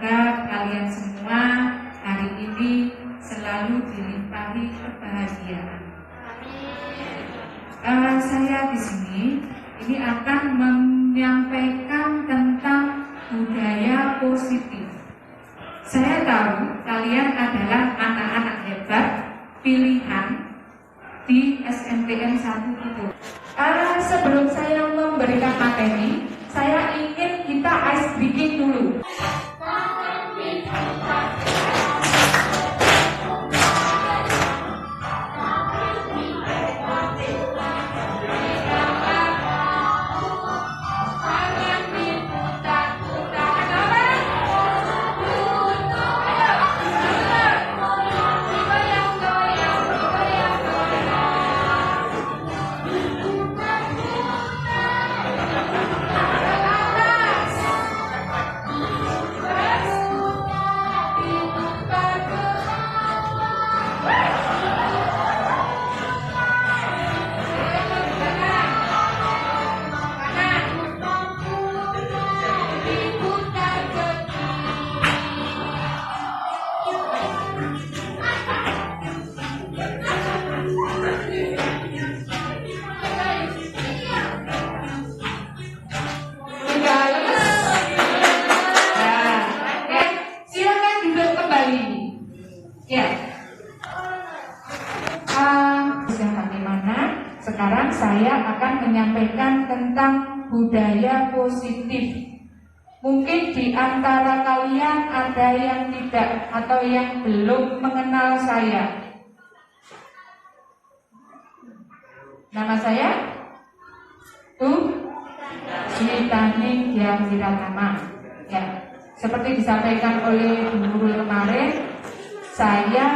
Semoga kalian semua hari ini selalu dilimpahi kebahagiaan. Saya di sini ini akan menyampaikan tentang budaya positif. Saya tahu kalian adalah anak-anak hebat pilihan di SMPN 1 Kutur. Sebelum saya memberikan materi, saya ingin kita ice breaking dulu. Sekarang saya akan menyampaikan tentang budaya positif. Mungkin di antara kalian ada yang tidak atau yang belum mengenal saya. Nama saya Switaning Diamwiratama. Ya, seperti disampaikan oleh Bu Nurul kemarin, saya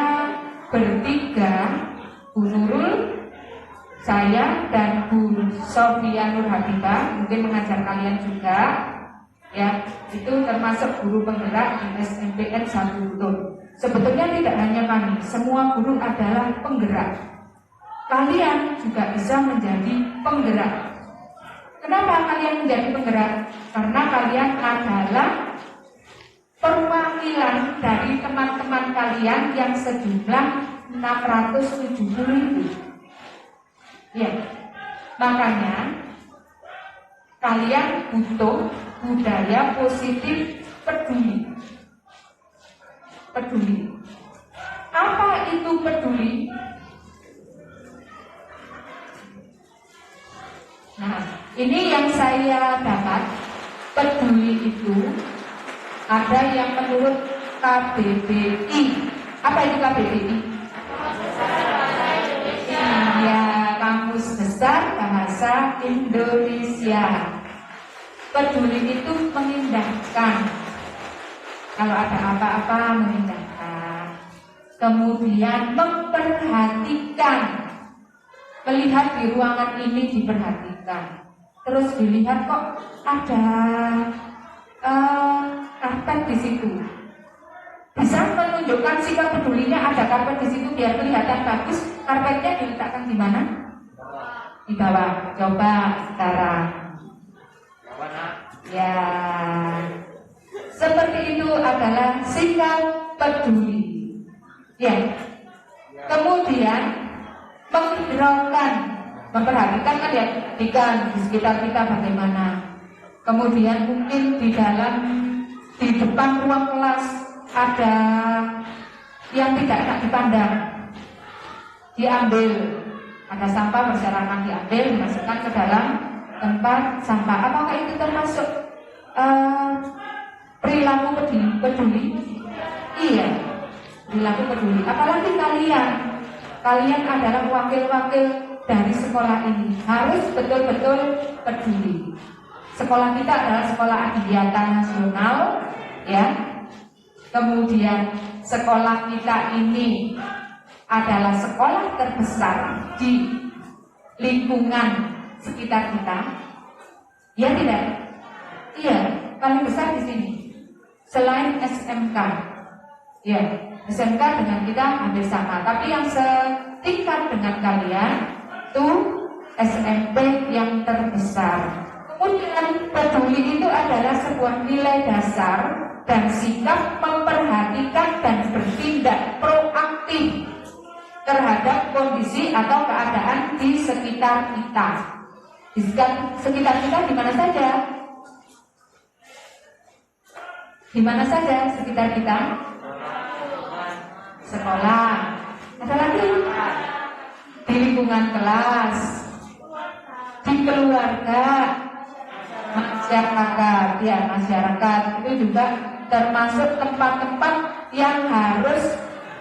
bertiga, Bu Nurul, saya dan Bu Sofia Nur Habibah, mungkin mengajar kalian juga, ya, itu termasuk guru penggerak di SMPN 1 Kutur. Sebetulnya tidak hanya kami, semua guru adalah penggerak. Kalian juga bisa menjadi penggerak. Kenapa kalian menjadi penggerak? Karena kalian adalah perwakilan dari teman-teman kalian yang sejumlah 670.000. Ya, makanya kalian butuh budaya positif peduli. Peduli. Apa itu peduli? Nah, ini yang saya dapat. Peduli itu ada yang menurut KBBI. Apa itu KBBI? Kamus Besar Bahasa Indonesia. Peduli itu mengindahkan. Kalau ada apa-apa mengindahkan. Kemudian memperhatikan. Melihat di ruangan ini diperhatikan. Terus dilihat kok ada karpet di situ. Bisa menunjukkan sikap pedulinya, ada karpet di situ biar kelihatan bagus. Karpetnya diletakkan di mana? Di bawah. Coba sekarang. Ya, seperti itu adalah sikap peduli. Ya. Kemudian menghiraukan, memperhatikan kan ya, ikan di sekitar kita bagaimana. Kemudian mungkin di depan ruang kelas ada yang tidak enak dipandang, diambil. Ada sampah berserakan, diambil, dimasukkan ke dalam tempat sampah. Apakah itu termasuk perilaku peduli? Iya, perilaku peduli. Apalagi kalian adalah wakil-wakil dari sekolah ini, harus betul-betul peduli. Sekolah kita adalah sekolah adiwiyata nasional, ya. Kemudian sekolah kita ini adalah sekolah terbesar di lingkungan sekitar kita. Ya tidak? Iya, paling besar di sini. Selain SMK. Ya, SMK dengan kita hampir sama. Tapi yang setingkat dengan kalian itu SMP yang terbesar. Kemudian peduli itu adalah sebuah nilai dasar dan sikap memperhatikan dan bertindak proaktif terhadap kondisi atau keadaan di sekitar kita. Di sekitar kita di mana saja? Di mana saja sekitar kita? Sekolah. Ada lagi? Di lingkungan kelas, di keluarga, masyarakat. Ya, masyarakat itu juga termasuk tempat-tempat yang harus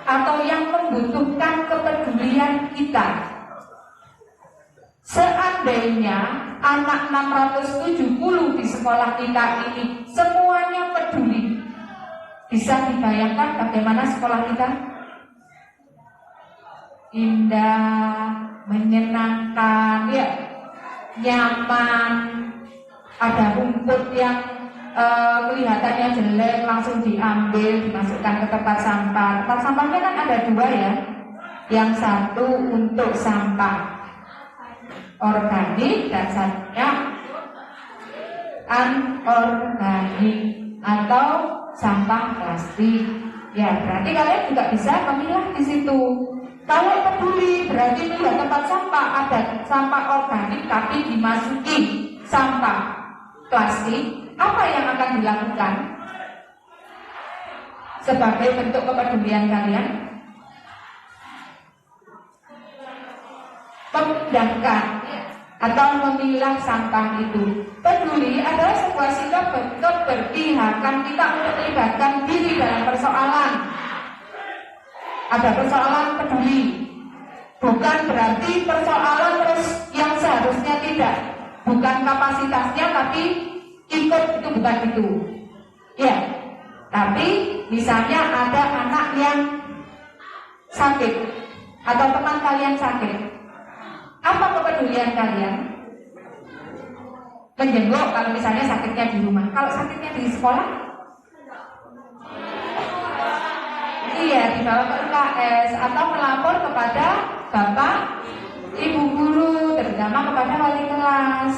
atau yang membutuhkan kepedulian kita. Seandainya anak 670 di sekolah kita ini semuanya peduli, bisa dibayangkan bagaimana sekolah kita? Indah, menyenangkan, ya, nyaman. Ada rumput yang kelihatannya jelek langsung diambil, dimasukkan ke tempat sampah. Tempat sampahnya kan ada dua ya. Yang satu untuk sampah organik dan satunya anorganik atau sampah plastik. Ya, berarti kalian juga bisa memilah di situ. Kalau peduli berarti milah tempat sampah, ada sampah organik tapi dimasuki sampah plastik, apa yang akan dilakukan sebagai bentuk kepedulian kalian? Memindahkan atau memilah sampah itu. Peduli adalah sebuah sikap keberpihakan kita untuk melibatkan diri dalam persoalan. Ada persoalan peduli, bukan berarti persoalan terus yang seharusnya tidak, bukan kapasitasnya tapi ikut, itu bukan itu. Ya, tapi misalnya ada anak yang sakit atau teman kalian sakit, apa kepedulian kalian? Menjenguk kalau misalnya sakitnya di rumah. Kalau sakitnya di sekolah? Iya, dibawa ke UKS atau melapor kepada bapak, ibu guru, terutama kepada wali kelas.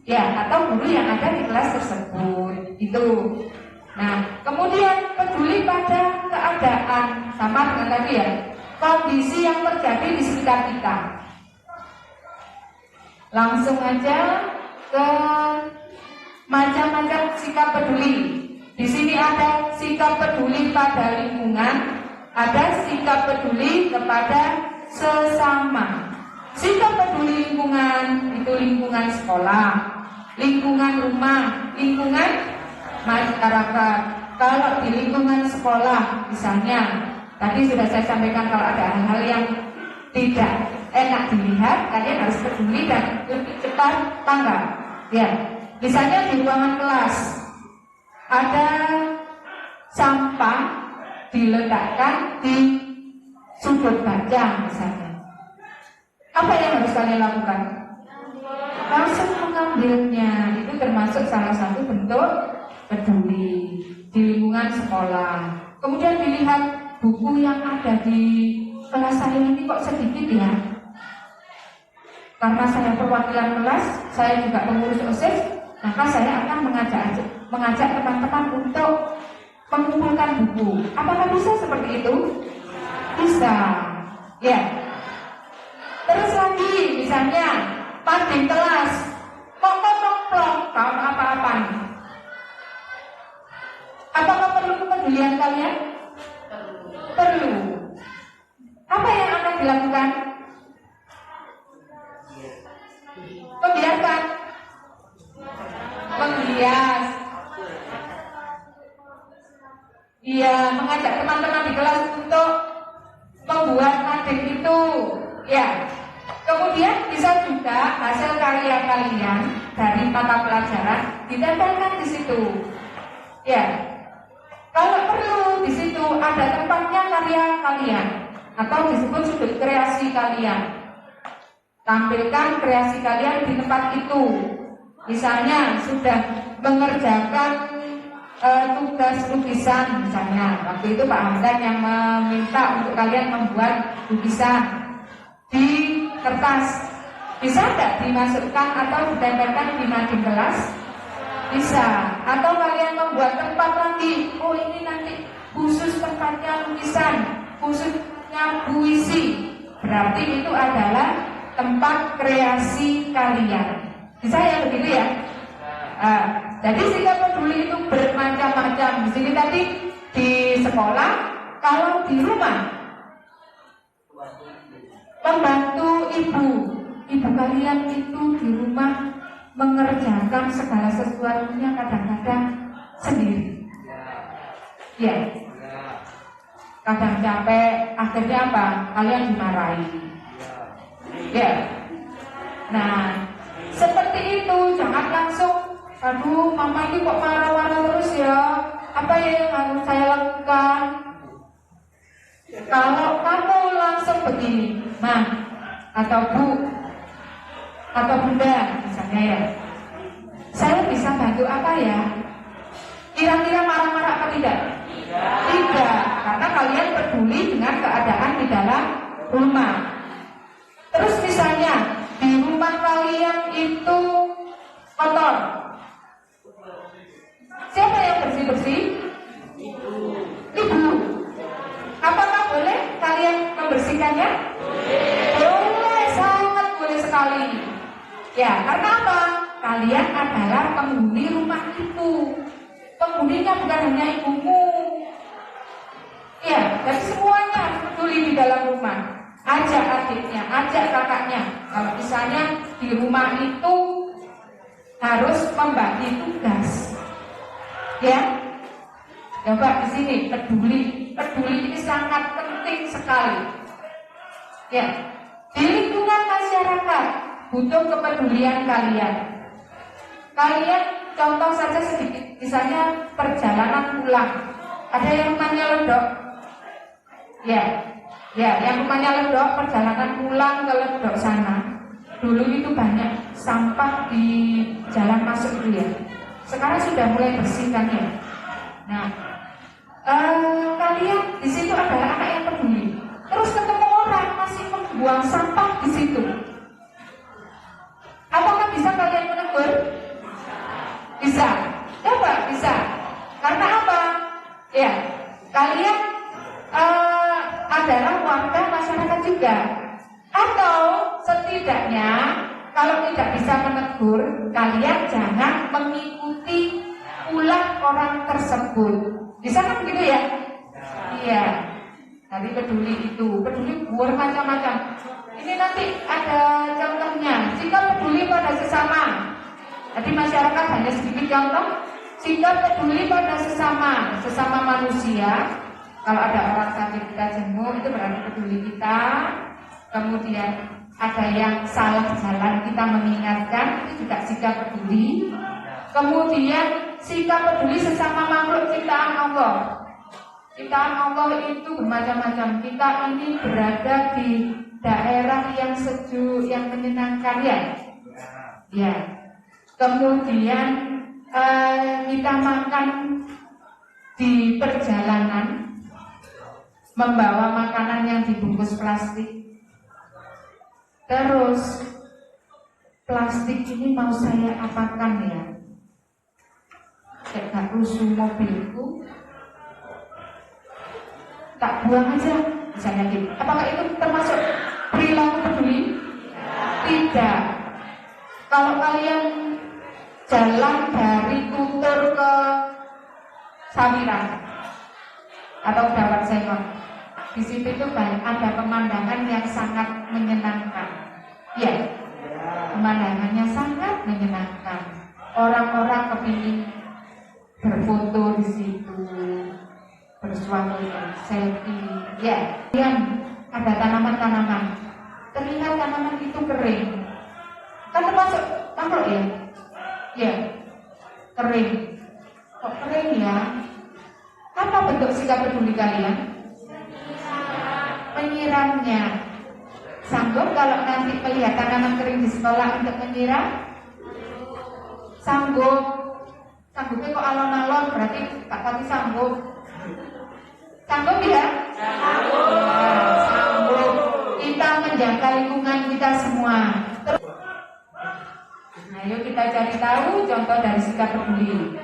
Ya, atau guru yang ada di kelas tersebut. Itu. Nah, kemudian peduli pada keadaan, sama dengan tadi ya, kondisi yang terjadi di sekitar kita. Langsung aja ke macam-macam sikap peduli. Di sini ada sikap peduli pada lingkungan, ada sikap peduli kepada sesama. Sikap peduli lingkungan itu lingkungan sekolah, lingkungan rumah, lingkungan masyarakat. Kalau di lingkungan sekolah, misalnya tadi sudah saya sampaikan kalau ada hal-hal yang tidak enak dilihat, kalian harus peduli dan lebih cepat tanggap. Ya, misalnya di ruangan kelas ada sampah diletakkan di sudut baca misalnya. Apa yang harus kalian lakukan? Langsung mengambilnya. Itu termasuk salah satu bentuk peduli di lingkungan sekolah. Kemudian dilihat buku yang ada di kelas saya ini kok sedikit ya. Karena saya perwakilan kelas, saya juga pengurus OSIS, maka saya akan mengajak teman-teman untuk mengumpulkan buku. Apakah bisa seperti itu? Bisa. Ya. Terus lagi, misalnya panding kelas, kok nongkrong, kamu apa-apa nih? Apakah perlu kepedulian kalian? Perlu. Apa yang akan dilakukan? Membiarkan, menghias. Iya, mengajak teman-teman di kelas untuk membuat mading itu. Ya. Kemudian bisa juga hasil karya kalian dari mata pelajaran ditempelkan di situ. Ya. Kalau perlu di situ ada tempatnya karya kalian atau disebut sudut kreasi kalian. Tampilkan kreasi kalian di tempat itu. Misalnya sudah mengerjakan tugas lukisan misalnya. Waktu itu Pak Hamdan yang meminta untuk kalian membuat lukisan di kertas. Bisa tidak dimasukkan atau ditempelkan di mading kelas? Bisa. Atau kalian membuat tempat lagi. Oh, ini nanti khusus tempatnya lukisan, khususnya puisi. Berarti itu adalah tempat kreasi kalian. Bisa ya begitu ya? Jadi sikap peduli itu bermacam-macam. Di sini tadi di sekolah, kalau di rumah membantu ibu kalian itu di rumah mengerjakan segala sesuatunya kadang-kadang sendiri. Ya. Kadang capek, akhirnya apa? Kalian dimarahi. Ya. Nah, seperti itu, jangan langsung, aduh, mama ini kok marah-marah terus ya. Apa yang harus saya lakukan? Kalau kamu langsung begini, Ma, atau Bu, atau Bunda, misalnya ya, saya bisa bantu apa ya? Kira-kira marah-marah apa tidak? Tidak, karena kalian peduli dengan keadaan di dalam rumah. Terus misalnya di rumah kalian itu kotor, siapa yang bersih-bersih? Ibu. Apakah boleh kalian membersihkannya? Boleh, sangat boleh sekali. Ya, karena apa? Kalian adalah penghuni rumah itu. Penghuninya bukan hanya ibumu. Ya, jadi semuanya harus peduli di dalam rumah. Ajak adiknya, ajak kakaknya. Kalau misalnya di rumah itu harus membagi tugas. Ya, coba di sini peduli ini sangat penting sekali. Ya, di lingkungan masyarakat butuh kepedulian kalian. Kalian contoh saja sedikit, misalnya perjalanan pulang. Ada yang rumahnya ledok. Ya, yang rumahnya ledok, perjalanan pulang ke ledok sana. Dulu itu banyak sampah di jalan masuk itu ya. Sekarang sudah mulai bersih kan ya. Nah, kalian di situ adalah anak yang peduli. Terus ketemu orang masih membuang sampah di situ. Apakah bisa kalian menegur? Bisa. Coba bisa. Karena apa? Ya, kalian adalah warga masyarakat juga. Atau setidaknya kalau tidak bisa menegur, kalian jangan mengikuti ulah orang tersebut. Bisa kan begitu ya? Iya. Tadi peduli bermacam-macam. Ini nanti ada contohnya. Jika peduli pada sesama. Jadi masyarakat hanya sedikit contoh. Jika peduli pada sesama manusia. Kalau ada orang sakit kita jenguk, itu berarti peduli kita. Kemudian ada yang salah jalan, kita mengingatkan, itu juga sikap peduli. Kemudian sikap peduli sesama makhluk ciptaan Allah. Ciptaan Allah itu bermacam-macam. Kita ini berada di daerah yang sejuk, yang menyenangkan ya. Ya. Kemudian kita makan di perjalanan, membawa makanan yang dibungkus plastik. Terus plastik ini mau saya apakan ya? Saya rusuh mobilku, tak buang aja, misalnya gitu. Apakah itu termasuk perilaku peduli? Tidak. Kalau kalian jalan dari Tutur ke Sawiran atau Dawat Sengon, di situ itu ada pemandangan yang sangat menyenangkan. Ya, pemandangannya sangat menyenangkan. Orang-orang kepingin berfoto di situ, bersuami, selfie. Ya, yang ada tanaman-tanaman. Terlihat tanaman itu kering. Kan termasuk makhluk ya? Ya, kering. Kok kering ya? Apa bentuk sikap peduli kalian? Menyiramnya. Sanggup kalau nanti melihat tanaman kering di sekolah untuk menyiram? Sanggup. Sanggupnya kok alon-alon, berarti Kak Tati sanggup. Sanggup ya? Sanggup. Ya, sanggup. Kita menjaga lingkungan kita semua. Ayo kita cari tahu contoh dari sikap peduli.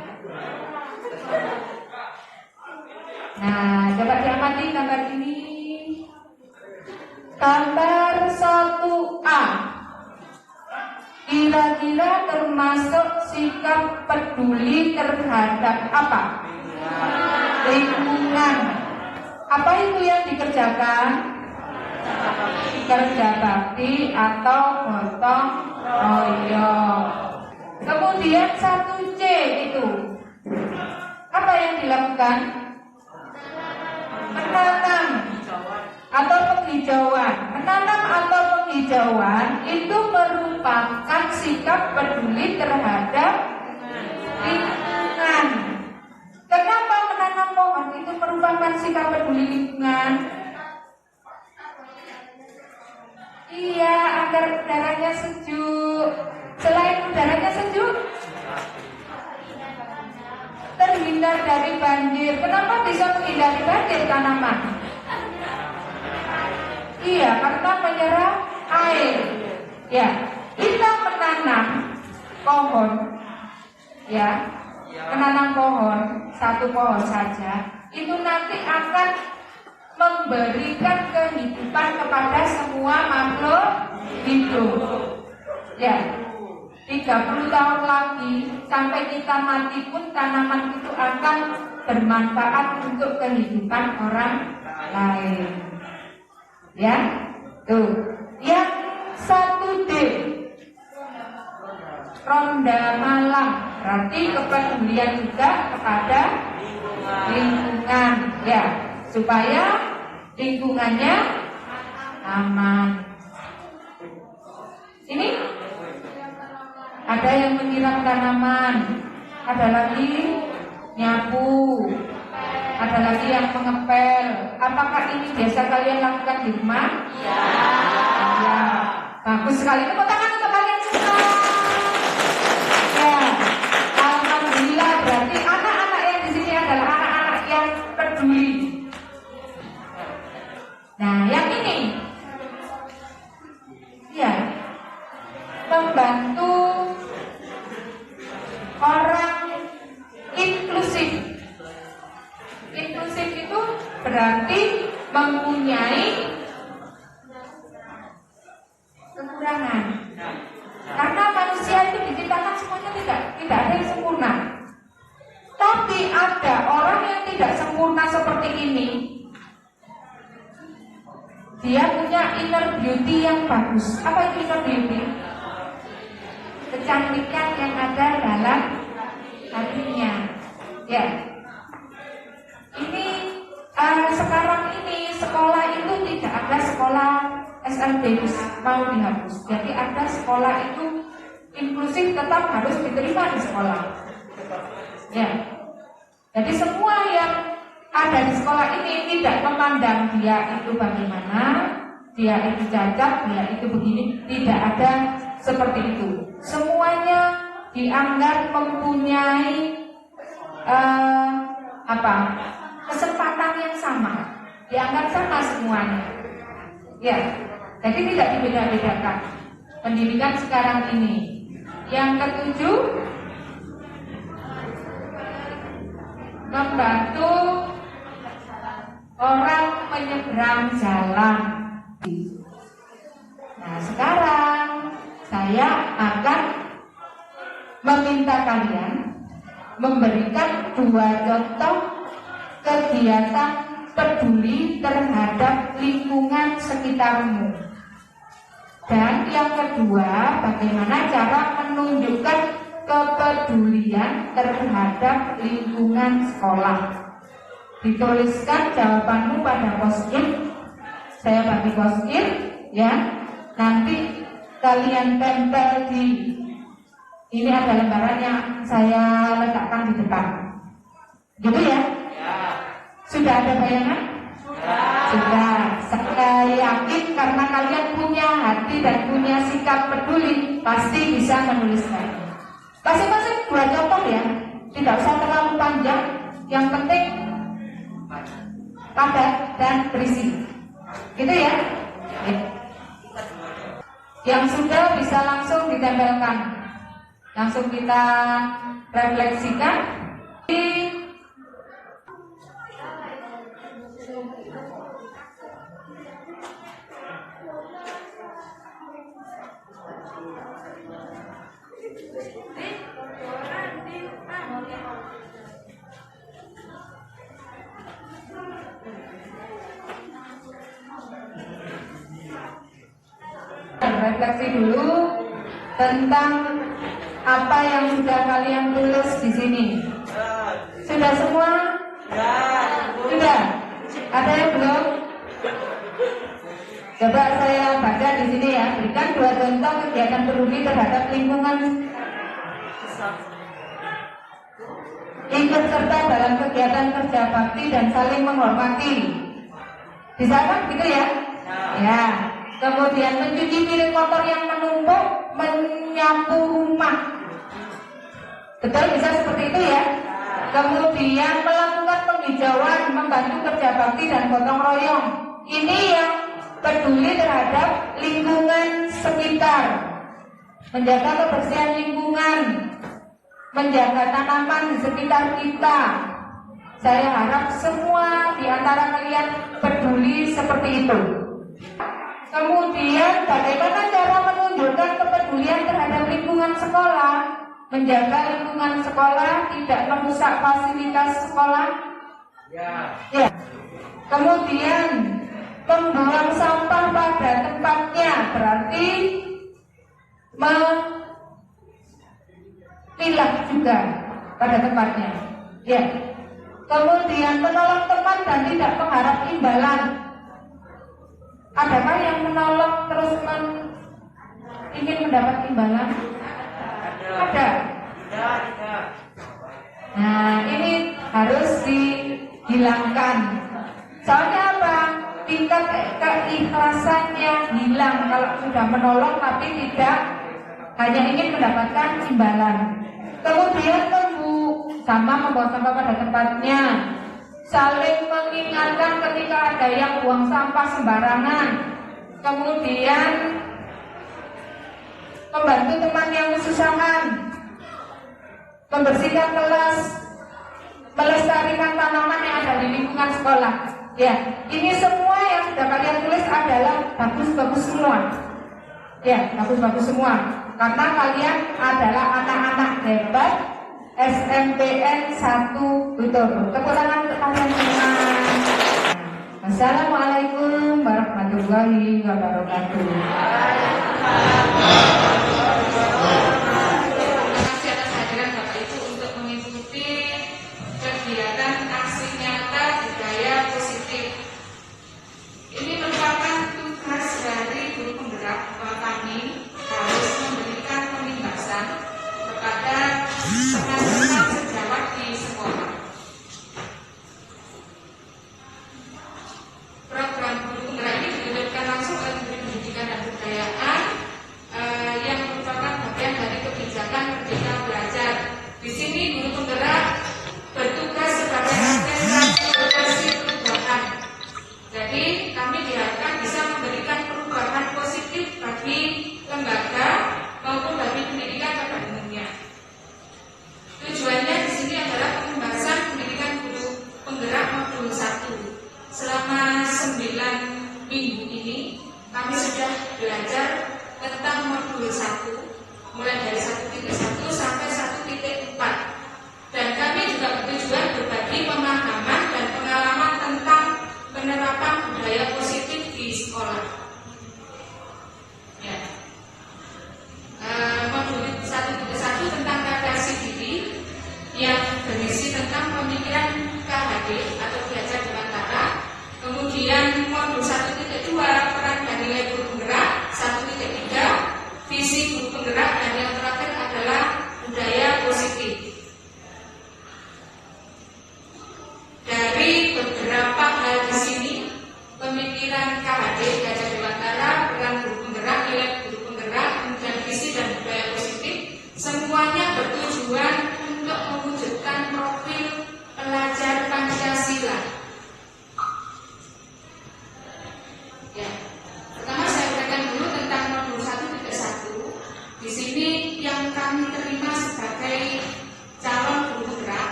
Nah, coba diamati gambar ini. Gambar 1A. Kira-kira termasuk sikap peduli terhadap apa? Lingkungan. Apa itu yang dikerjakan? Kerja bakti atau gotong royong. Kemudian 1C itu apa yang dilakukan? Menanam atau penghijauan. Menanam atau penghijauan itu merupakan sikap peduli terhadap lingkungan. Kenapa menanam pohon itu merupakan sikap peduli lingkungan? Iya, agar udaranya sejuk. Selain udaranya sejuk, terhindar dari banjir. Kenapa bisa menghindari banjir tanaman? Iya, karena menyerap air. Ya, kita menanam pohon, ya, menanam pohon, satu pohon saja, itu nanti akan memberikan kehidupan kepada semua makhluk hidup. Ya, 30 tahun lagi sampai kita mati pun tanaman itu akan bermanfaat untuk kehidupan orang lain. Ya, tuh. Yang 1D, ronda malam, berarti kepedulian juga kepada lingkungan, ya, supaya lingkungannya aman. Ini ada yang menyiram tanaman, ada lagi nyapu, ada lagi yang mengepel. Apakah ini biasa kalian lakukan di rumah? Iya. Ya, bagus sekali. Tepuk tangan untuk kalian semua. Ya, alhamdulillah, berarti anak-anak yang di sini adalah anak-anak yang peduli. Nah, yang ini, ya, membantu orang inklusif. Inklusif itu berarti mempunyai kekurangan. Karena manusia itu diciptakan semuanya tidak ada yang sempurna. Tapi ada orang yang tidak sempurna seperti ini. Dia punya inner beauty yang bagus. Apa itu inner beauty? Kecantikan yang ada dalam hatinya. Ya. Ini sekarang ini sekolah itu tidak ada sekolah SLB mau dihapus. Jadi ada sekolah itu inklusif tetap harus diterima di sekolah. Ya. Jadi semua yang ada di sekolah ini tidak memandang dia itu bagaimana, dia itu cacat, dia itu begini, tidak ada seperti itu. Semuanya dianggap mempunyai kesempatan yang sama, dianggap sama semuanya. Ya, jadi tidak dibeda-bedakan. Pendidikan sekarang ini. Yang ketujuh, membantu orang menyeberang jalan. Nah, sekarang saya akan meminta kalian memberikan 2 contoh kegiatan peduli terhadap lingkungan sekitarmu. Dan yang kedua, bagaimana cara menunjukkan kepedulian terhadap lingkungan sekolah. Dituliskan jawabanmu pada post-it. Saya bagi post-it, ya. Nanti kalian tempel di, ini ada lembaran yang saya letakkan di depan. Gitu ya? Sudah ada bayangan? Sudah. Saya yakin karena kalian punya hati dan punya sikap peduli, pasti bisa menuliskan. Masing-masing 2 contoh ya. Tidak usah terlalu panjang. Yang penting padat dan berisi. Gitu ya? Yang sudah bisa langsung ditempelkan. Langsung kita refleksikan. Refleksi dulu tentang apa yang sudah kalian tulis di sini. Sudah semua? Sudah. Ada yang belum? Coba saya baca di sini ya. Berikan 2 contoh kegiatan peduli terhadap lingkungan. Ikut serta dalam kegiatan kerja bakti dan saling menghormati. Bisa kan gitu ya? Ya. Kemudian mencuci piring kotor yang menumpuk, menyapu rumah. Betul, bisa seperti itu ya. Kemudian melakukan penghijauan, membantu kerja bakti dan gotong royong. Ini yang peduli terhadap lingkungan sekitar. Menjaga kebersihan lingkungan, menjaga tanaman di sekitar kita. Saya harap semua di antara kalian peduli seperti itu. Kemudian bagaimana cara menunjukkan kepedulian terhadap lingkungan sekolah? Menjaga lingkungan sekolah, tidak merusak fasilitas sekolah. Ya. Kemudian membuang sampah pada tempatnya, berarti memilah juga pada tempatnya. Ya. Kemudian menolong teman dan tidak mengharap imbalan. Adakah yang menolong terus ingin mendapat imbalan? Ada. Nah, ini harus dihilangkan. Soalnya apa? Tingkat keikhlasannya hilang kalau sudah menolong tapi tidak hanya ingin mendapatkan imbalan. Kemudian membuang sampah pada tempatnya. Saling mengingatkan ketika ada yang buang sampah sembarangan. Kemudian membantu teman yang kesusahan, membersihkan kelas, melestarikan tanaman yang ada di lingkungan sekolah. Ya, ini semua yang sudah kalian tulis adalah bagus-bagus semua. Ya, bagus-bagus semua. Karena kalian adalah anak-anak hebat SMPN 1 Butur. Tepuk tangan untuk kalian semua. Assalamualaikum warahmatullahi wabarakatuh. Terima kasih atas hadiran Bapak Ibu untuk mengikuti kegiatan aksi nyata budaya positif. Ini merupakan tugas dari guru penggerak kami harus memberikan penindasan kepada teman-teman sejawat di sekolah. Program guru penggerak ini diwujudkan langsung oleh Menteri Pendidikan dan Kebudayaan yang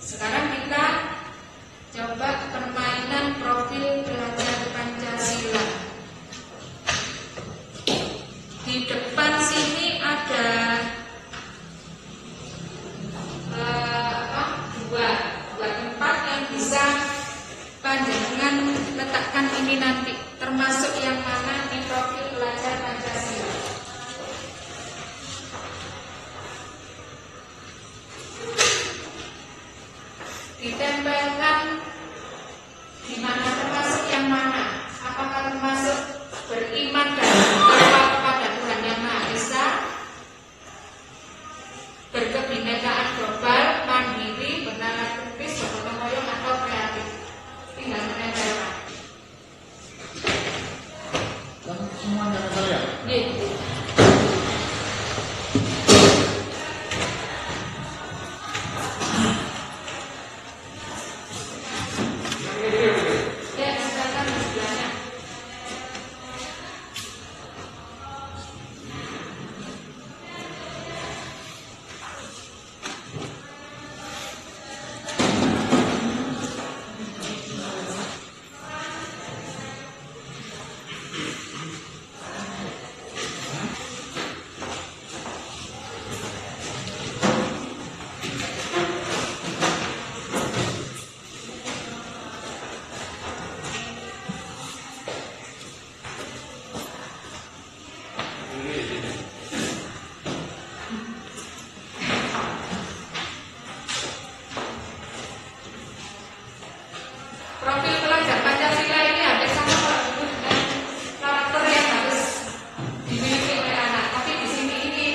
Sekarang kita coba permainan profil belajar Pancasila. Di depan sini ada dua tempat yang bisa panjenengan letakkan ini nanti, termasuk yang mana di profil belajar Pancasila. Ditempelkan di mana, termasuk yang mana? Apakah termasuk beriman dan bertakwa kepada Tuhan Yang Maha Esa, berkebinekaan global, mandiri, bernalar kritis, bergotong royong atau kreatif? Tinggal menempelkan. Dan semuanya nempel ya? Gitu. Ya, silakan sebelahnya. Profil pelajar Pancasila ini hampir sama dengan karakter yang harus dimiliki oleh anak. Tapi di sini ini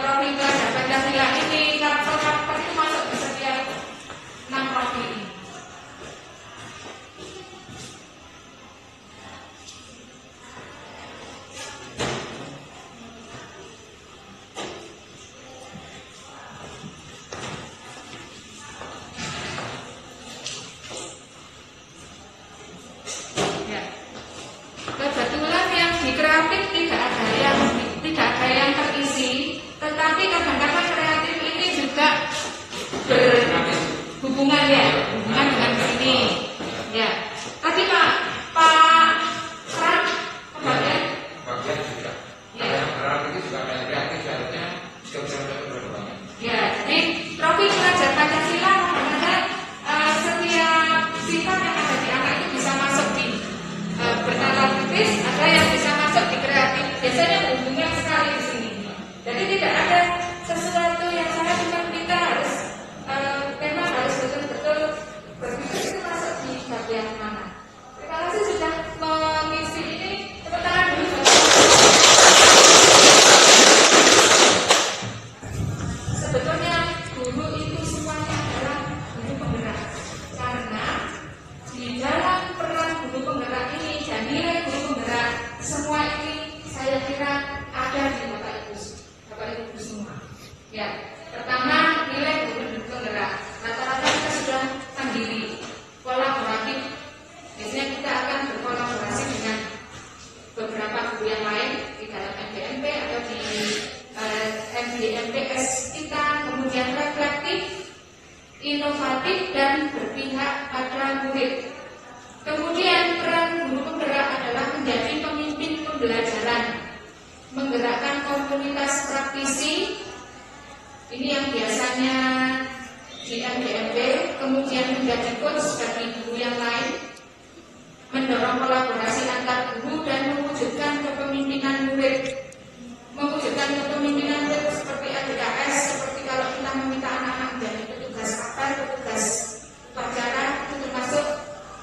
profil pelajar Pancasila ini karakter itu masuk di setiap 6 profil ini. Ya. Kebetulan yang di kreatif tidak ada yang terisi, tetapi kadang-kadang kreatif ini juga berhubungan hubungan dengan ini. Ya. Tadi Pak Ran kebagian juga. Ya. Yang berarti itu juga yang kreatif seharusnya juga bisa mendapat dua-duanya. Ya, jadi profil pelajar Pancasila kadang-kadang setiap sifat yang ada di anak itu bisa masuk di bernalar kritis, ada yang bisa masuk di kreatif. Biasanya berhubungan sekali di sini. Jadi tidak ada sesuatu yang salah, cuma kita harus memang harus betul-betul berpikir itu masuk di bagian mana. Terima kasih sudah mengisi ini. Tepuk tangan dulu. Sebetulnya guru itu semuanya adalah guru penggerak, karena di dalam peran guru penggerak ini dan nilai guru penggerak semua ini saya kira ada di Bapak Ibu semua. Ya, pertama nilai guru penggerak rata-rata kita sudah mandiri, kolaboratif. Biasanya kita akan berkolaborasi dengan beberapa guru yang lain di dalam MDMP atau di MDMPS kita, kemudian reflektif, inovatif dan berpihak pada murid. Kemudian peran guru penggerak adalah menjadi pemimpin pembelajaran, menggerakkan komunitas praktisi, ini yang biasanya di MDMP, kemudian menjadi coach bagi guru yang lain, mendorong kolaborasi antar guru dan mewujudkan kepemimpinan murid. Mewujudkan kepemimpinan murid seperti ADKS, seperti kalau kita meminta anak-anak menjadi petugas apel, petugas upacara, itu termasuk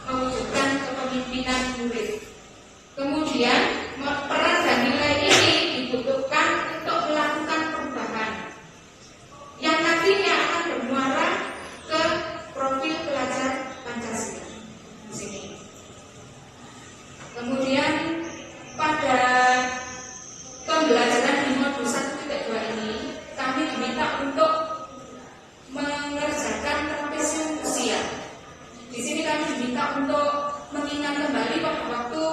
mewujudkan kepemimpinan murid. Kemudian peran dan nilai ini dibutuhkan untuk melakukan perubahan yang nantinya akan bermuara ke profil pelajar Pancasila di sini. Kemudian pada pembelajaran di modul 1.2 ini kami diminta untuk mengerjakan trapesium usia. Di sini kami diminta untuk mengingat kembali pada waktu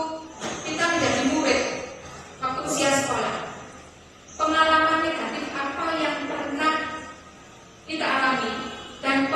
kita menjadi murid, waktu usia sekolah. Pengalaman negatif apa yang pernah kita alami dan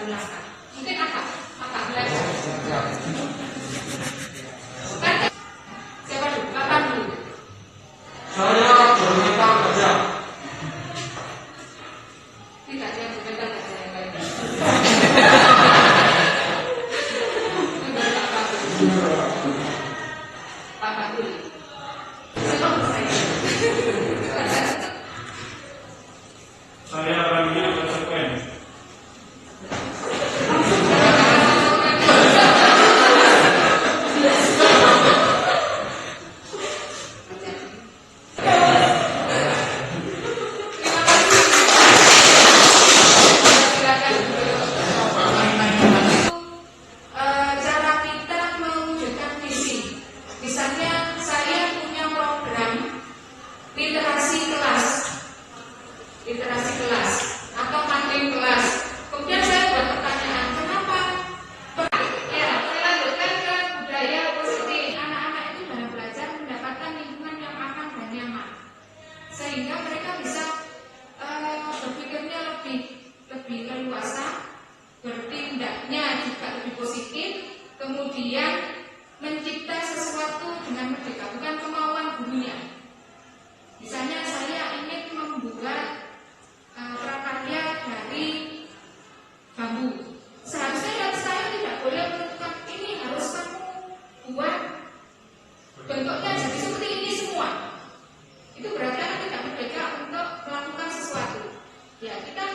ulangkan. Mungkin apa belajar? Kan? Siapa dulu? Kapan dulu? Saya berminta kerja. Tidak, yang berminta kerja yang baik. Pak Badul. Sebelum saya. Saya orangnya konsekuen. Cara kita mewujudkan visi. Misalnya saya punya program literasi kelas atau makin kelas. Kemudian saya buat pertanyaan, kenapa? Ya, saya lanjutkan ke budaya positif. Anak-anak itu dalam belajar mendapatkan lingkungan yang aman dan nyaman, sehingga mereka bisa berpikirnya lebih leluasa, bertindaknya juga lebih positif, kemudian mencipta sesuatu dengan merdeka, bukan kemauan gurunya. Misalnya saya ingin membuat prakarya dari bambu. Seharusnya saya tidak boleh menentukan ini harus kamu buat bentuknya jadi seperti ini semua. Itu berarti anak tidak merdeka untuk melakukan sesuatu. Ya, kita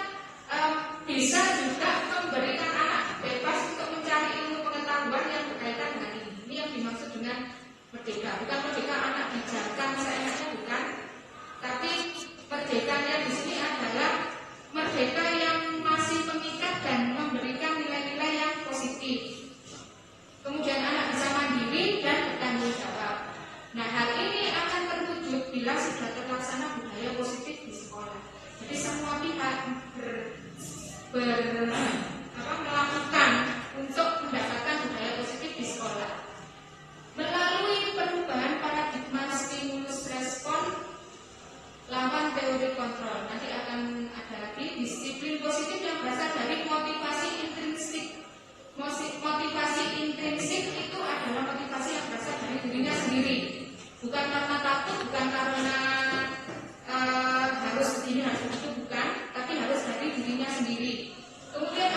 bisa juga memberikan anak bebas untuk mencari ilmu pengetahuan yang berkaitan dengan ini. Ini yang dimaksud dengan merdeka. Bukan merdeka anak dijarkan seenaknya, bukan. Tapi merdekanya di sini adalah merdeka yang masih mengikat dan memberikan nilai-nilai yang positif. Kemudian anak bisa mandiri dan bertanggung jawab. Nah, hal ini akan terwujud bila sudah terlaksana budaya positif di sekolah. Jadi semua pihak melakukan untuk mendapatkan budaya positif di sekolah melalui perubahan paradigma stimulus respon lawan teori kontrol. Nanti akan ada lagi disiplin positif yang berasal dari motivasi intrinsik. Motivasi intrinsik itu adalah motivasi yang berasal dari dirinya sendiri, bukan karena takut, bukan karena harus begini harus begitu, bukan, tapi harus dari dirinya sendiri. Kemudian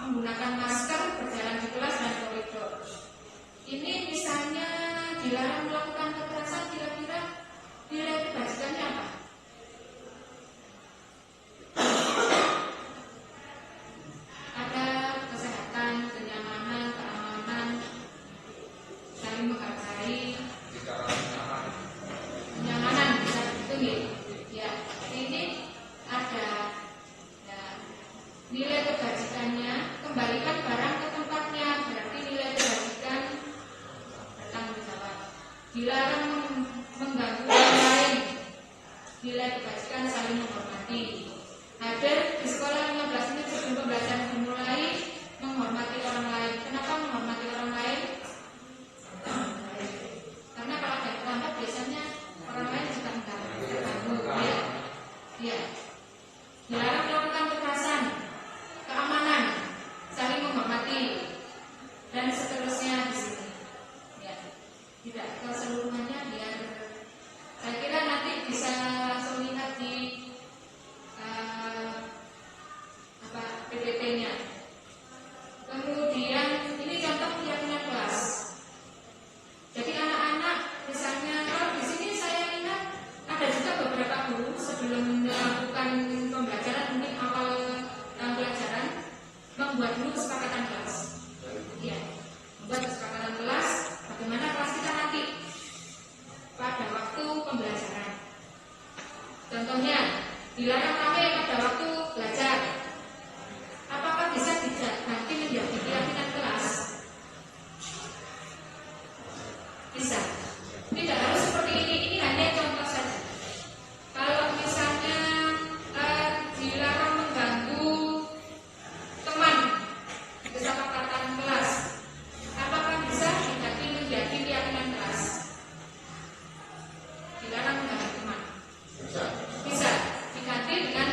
menggunakan masker, berjalan di kelas dan koridor. Ini misalnya dilarang melakukan kekerasan, kira-kira nilai kebajikannya apa? Ada kesehatan, kenyamanan, keamanan, saling menghargai, kenyamanan bisa begitu ya. Ini ada ya, nilai kebajikannya, kembalikan barang ke tempatnya, berarti nilai kebajikan bertanggung jawab. Dilarang mengganggu orang lain, nilai kebajikan saling menghormati. Hadir di sekolah 15 menit sebelum pembelajaran dimulai, menghormati orang lain. Kenapa menghormati orang lain? Karena kalau ada terlambat biasanya orang lain juga mengganggu. Ya. Dilarang melakukan kekerasan, keamanan, saling menghormati, dan seterusnya di sini. Ya. Tidak keseluruhannya biar saya kira nanti bisa langsung lihat di PPT-nya. Kemudian ini contoh keyakinan kelas. Jadi anak-anak misalnya kalau di sini saya lihat ada juga beberapa guru sebelum melakukan pembelajaran mungkin awal pelajaran membuat dulu kesepakatan kelas. Ya, membuat kesepakatan kelas bagaimana kelas kita nanti pada waktu pembelajaran. Contohnya dilarang ramai pada waktu belajar. Apakah bisa diganti menjadi keyakinan kelas? Bisa. Tidak harus seperti ini hanya contoh saja. Kalau misalnya dilarang mengganggu teman kesepakatan kelas, apakah bisa diganti menjadi keyakinan kelas? Dilarang mengganggu teman. Bisa diganti dengan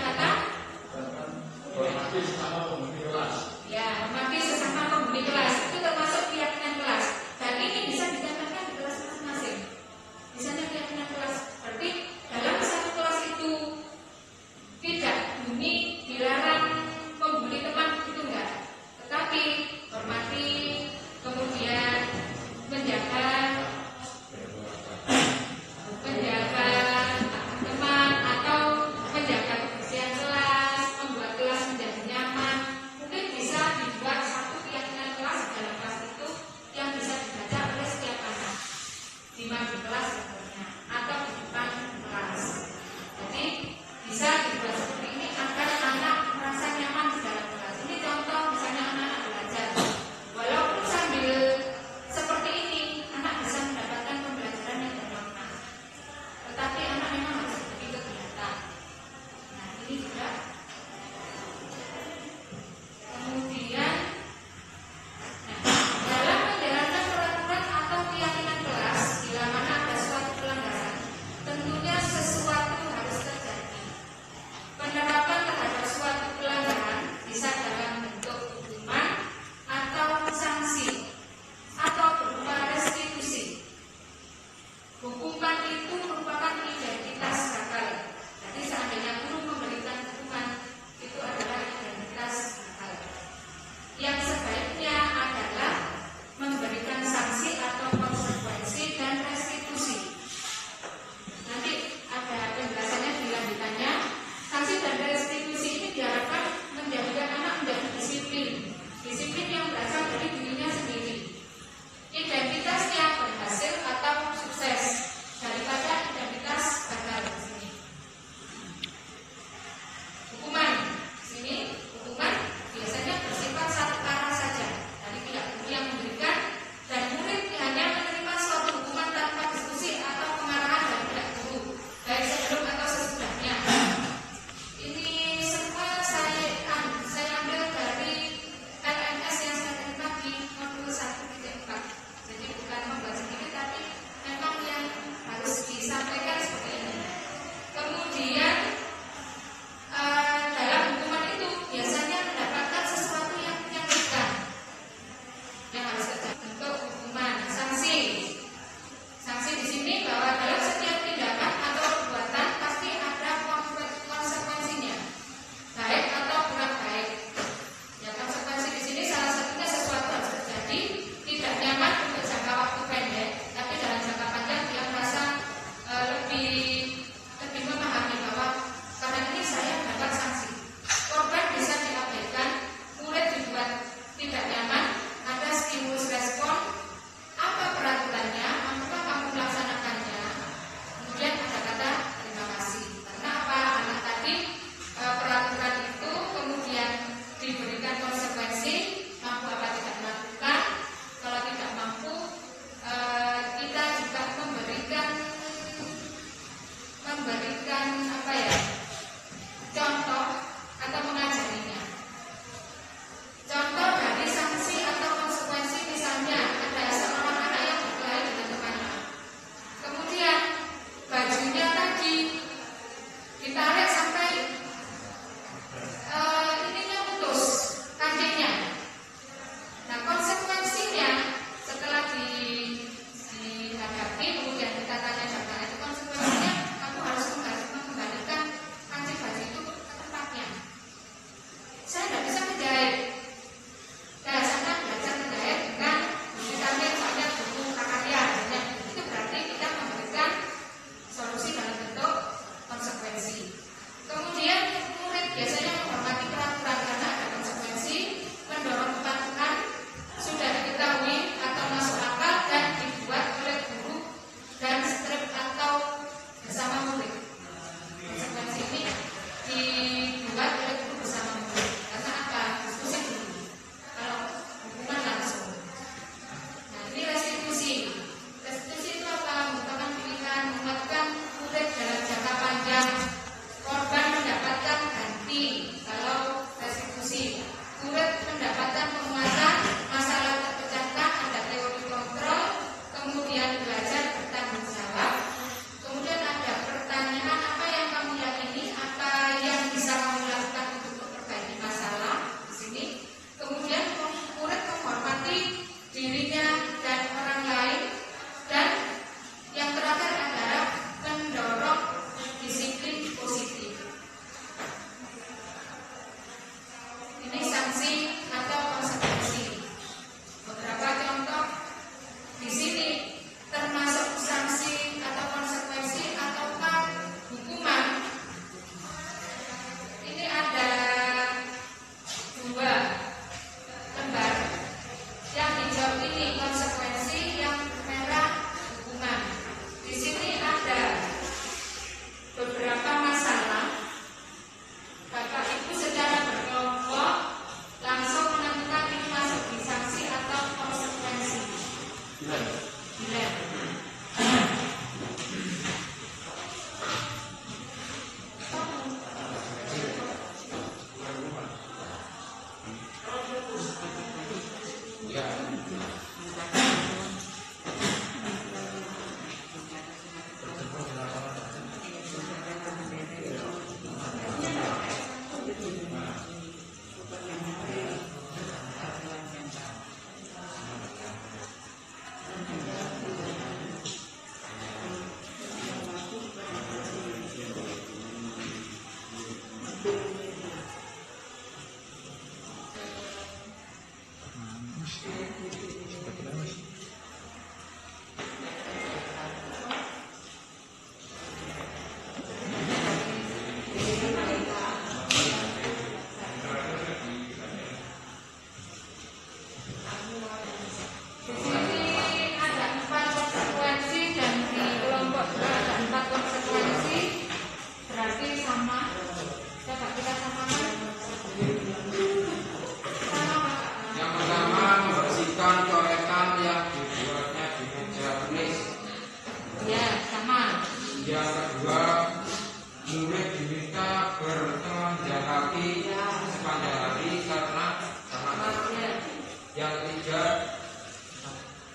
Yang ketiga,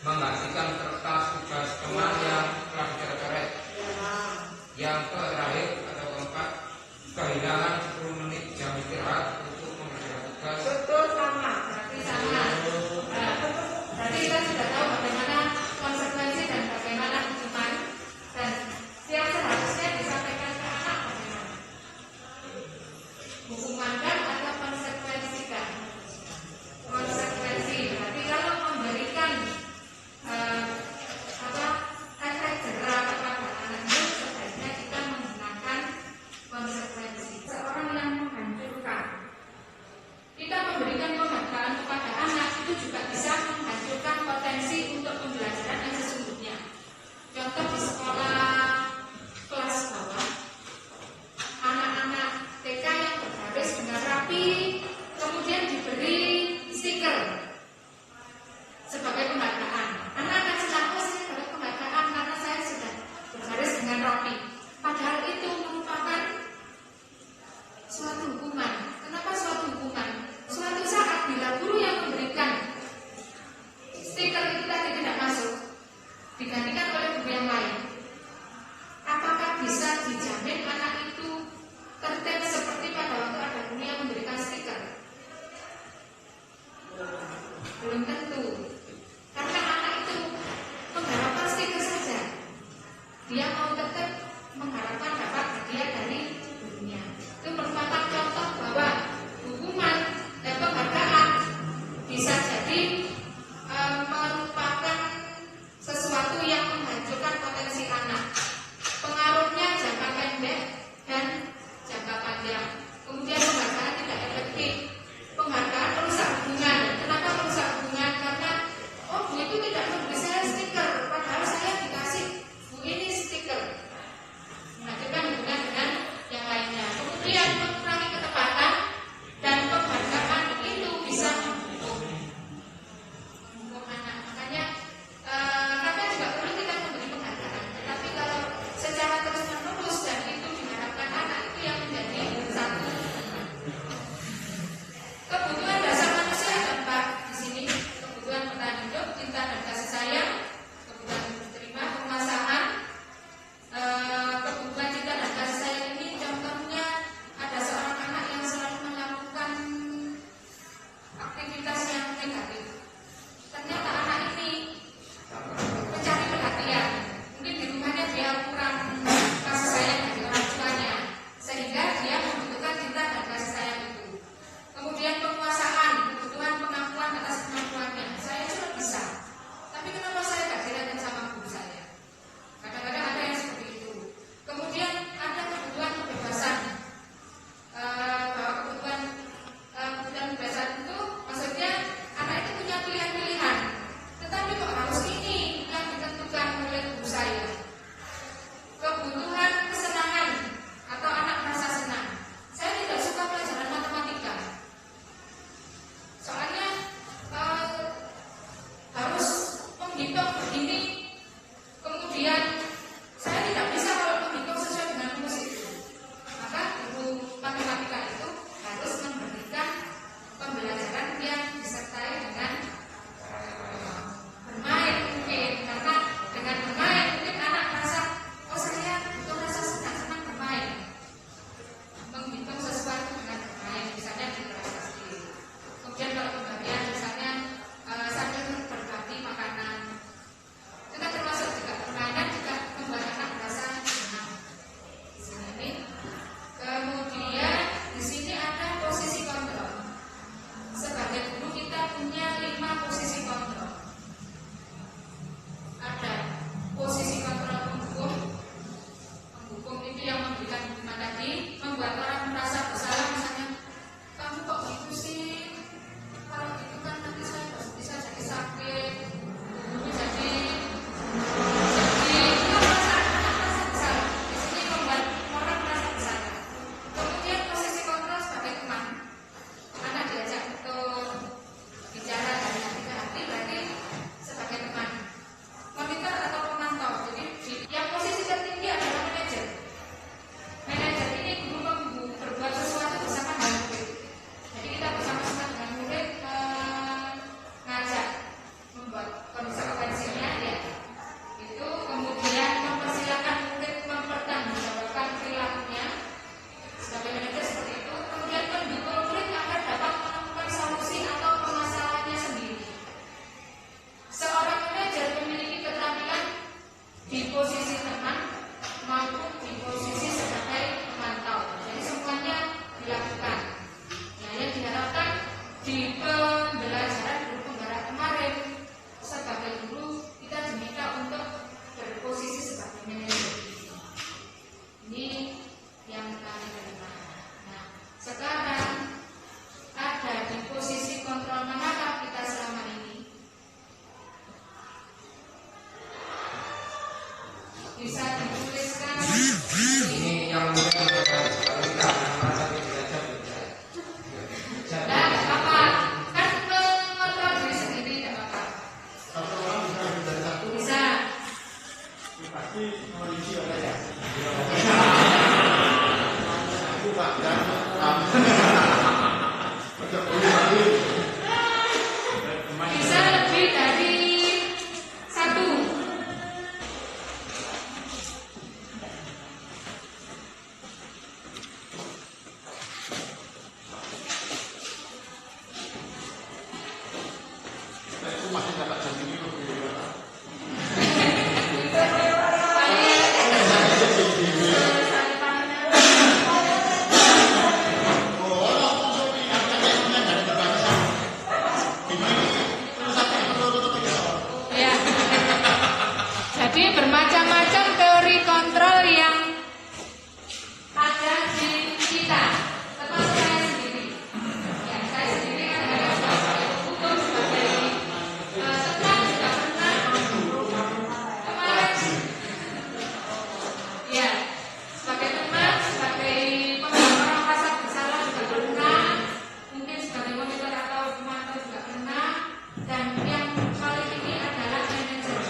menggantikan kertas tugas teman yang telah dicoret-coret. Yang terakhir atau keempat, kehilangan 10 menit jam istirahat untuk mengerjakan tugas. Betul, sama, berarti sama. Berarti kita sudah tahu bagaimana konsekuensi dan bagaimana hukuman dan yang seharusnya disampaikan ke anak bagaimana. Hukuman kan atau konsekuensi kan? Konsekuensi berarti kalau memberikan efek jerah kepada anak itu sebaiknya kita menggunakan konsekuensi. Seorang yang menghancurkan, kita memberikan penghargaan kepada anak itu juga bisa menghancurkan potensi untuk pembelajaran yang sesungguhnya. Contoh di sekolah kelas bawah, anak-anak TK yang berbaris dengan rapi, kemudian diberi stiker sebagai penghargaan. Anak akan selaku saya dapat penghargaan karena saya sudah berbaris dengan rapi. Padahal itu merupakan suatu hukuman. Kenapa suatu hukuman? Suatu saat bila guru yang memberikan stiker itu tadi tidak masuk, digantikan oleh guru yang lain, apakah bisa dijamin anak itu tertib seperti pada waktu ada guru yang memberikan stiker? Belum tentu. Karena anak itu mengharapkan stiker saja. Dia mau tetap mengharapkan dapat hadiah dari gurunya. Itu merupakan contoh bahwa hukuman dan penghargaan bisa jadi merupakan sesuatu yang menghancurkan potensi anak. Pengaruhnya jangka pendek dan jangka panjang. Kemudian penghargaan tidak efektif. Penghargaan merusak hubungan. Kenapa merusak hubungan? Karena Bu itu tidak memberi saya stiker, padahal saya dikasih Bu ini stiker. Mengajarkan hubungan dengan yang lainnya. Kemudian mengurangi ketepatan dan penghargaan itu bisa menghukum. pasti dapat jadi ini lebih Ya. Jadi bermacam-macam teori kontrol yang ada di kita. Termasuk saya sendiri. Ya, saya sendiri kan ada sebagai hukum sebagai teman juga pernah kemarin. Ya, sebagai teman, sebagai orang rasa bersalah juga pernah. Mungkin sebagai monitor atau pemantau juga pernah. Dan yang paling ini adalah manajer.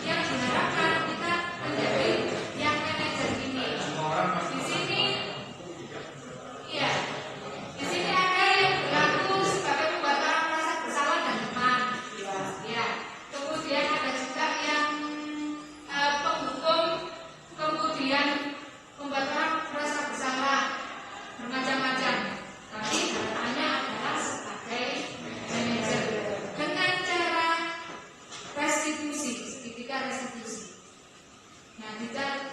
Yang diharapkan kita menjadi yang manajer ini. Di sini, iya, di sini ada yang berlaku sebagai membuat orang merasa bersalah dan teman. Ya, kemudian ada juga yang penghukum, kemudian membuat orang merasa bersalah, bermacam-macam. Tapi harapannya adalah sebagai manajer dengan cara restitusi, segitiga restitusi. Nah, di cara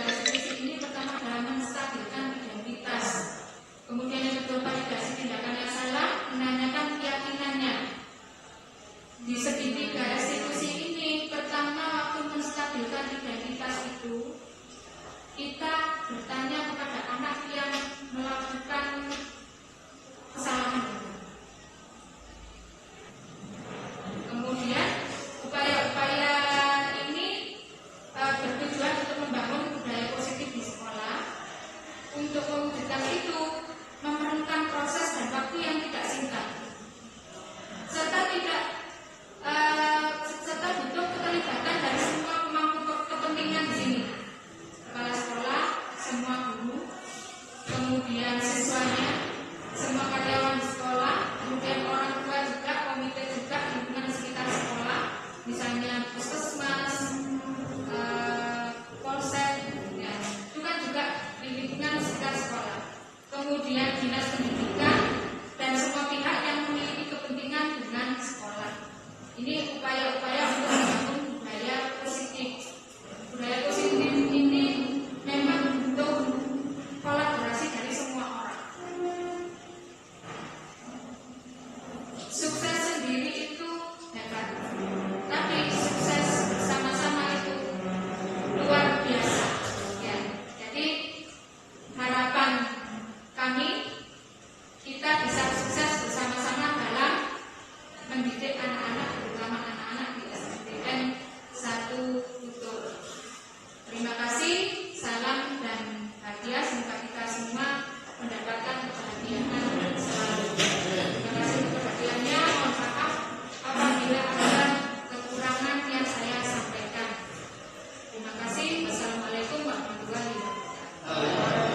restitusi ini pertama adalah menstabilkan identitas. Kemudian yang kedua, validasi tindakan yang salah, menanyakan keyakinannya. Di segitiga restitusi ini, pertama waktu menstabilkan identitas itu, kita bertanya kepada anak yang melakukan kesalahan itu. Kemudian upaya-upaya ini bertujuan untuk membangun budaya positif di sekolah. Untuk mewujudkan itu memerlukan proses dan waktu yang tidak singkat, serta butuh keterlibatan dari semua pemangku kepentingan di sini. Kepala sekolah, semua guru, kemudian siswanya, semua karyawan di sekolah, kemudian orang tua juga, komite juga, lingkungan sekitar sekolah, misalnya puskesmas, polsek, ya, itu kan juga di lingkungan sekitar sekolah. Kemudian dinas pendidikan dan semua pihak yang memiliki kepentingan dengan sekolah. Ini upaya-upaya untuk membangun budaya positif. Budaya positif ini memang butuh kolaborasi dari semua orang. Sukses sendiri itu hebat, tapi sukses bersama-sama itu luar biasa. Ya, jadi harapan kami kita bisa sukses bersama-sama dalam mendidik anak-anak, terutama anak-anak di SDN 1 Tutul. Terima kasih, salam dan hadiah, semoga kita semua mendapatkan kebahagiaan selalu. Terima kasih untuk perhatiannya. Mohon maaf apabila ada kekurangan yang saya sampaikan. Terima kasih. Wassalamualaikum warahmatullahi wabarakatuh.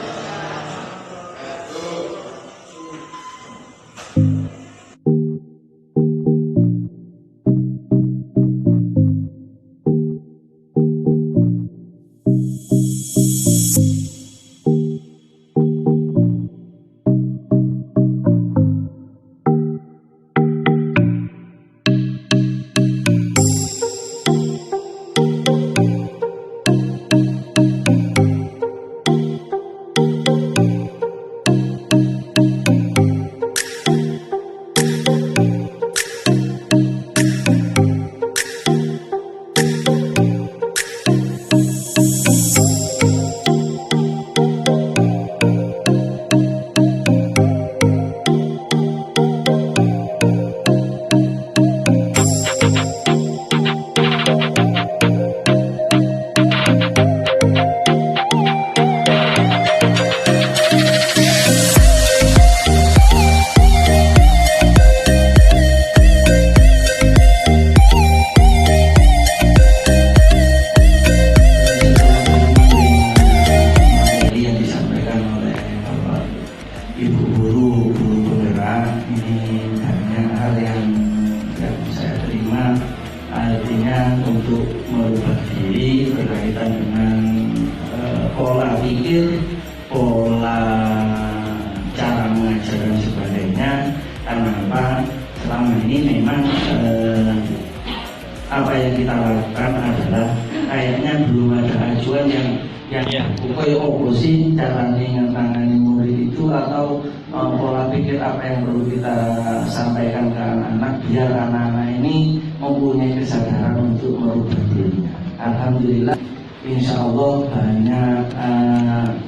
untuk merubah diri berkaitan dengan pola pikir, pola cara mengajar dan sebagainya. Karena apa? selama ini memang apa yang kita lakukan adalah kayaknya belum ada ajuan yang pokoknya sih cara menangani murid itu, atau pola pikir apa yang perlu kita sampaikan ke anak-anak biar anak-anak ini mempunyai kesadaran untuk merubah dirinya. Alhamdulillah, insya Allah banyak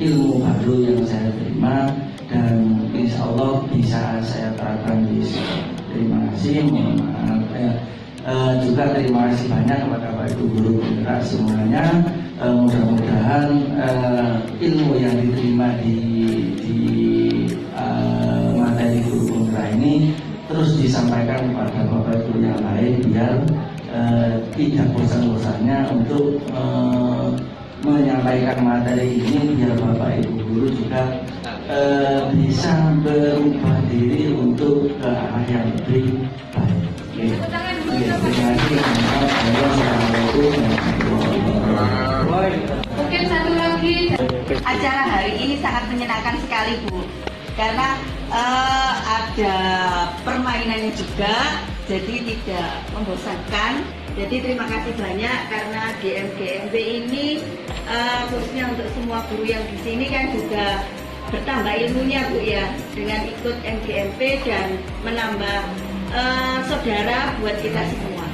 ilmu baru yang saya terima dan insya Allah bisa saya terapkan di sini. Terima kasih, mohon maaf. Juga terima kasih banyak kepada Bapak Ibu guru penggerak semuanya. Mudah-mudahan ilmu yang diterima di materi guru penggerak ini terus disampaikan kepada Bapak Ibu yang lain biar tidak bosan-bosannya untuk menyampaikan materi ini, biar Bapak Ibu guru juga bisa berubah diri untuk ke arah yang lebih baik. Terima kasih. Assalamualaikum warahmatullahi wabarakatuh. Mungkin satu lagi. Acara hari ini sangat menyenangkan sekali, Bu, karena ada permainannya juga, jadi tidak membosankan. Jadi terima kasih banyak karena GMGMP ini khususnya untuk semua guru yang di sini kan juga bertambah ilmunya, Bu, ya, dengan ikut MGMP dan menambah saudara buat kita semua.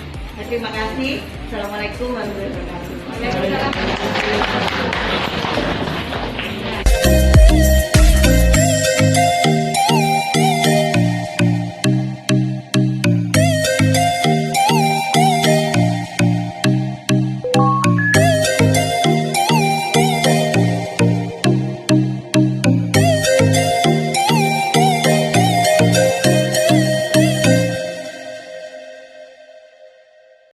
Terima kasih. Assalamualaikum warahmatullahi wabarakatuh. Waalaikumsalam.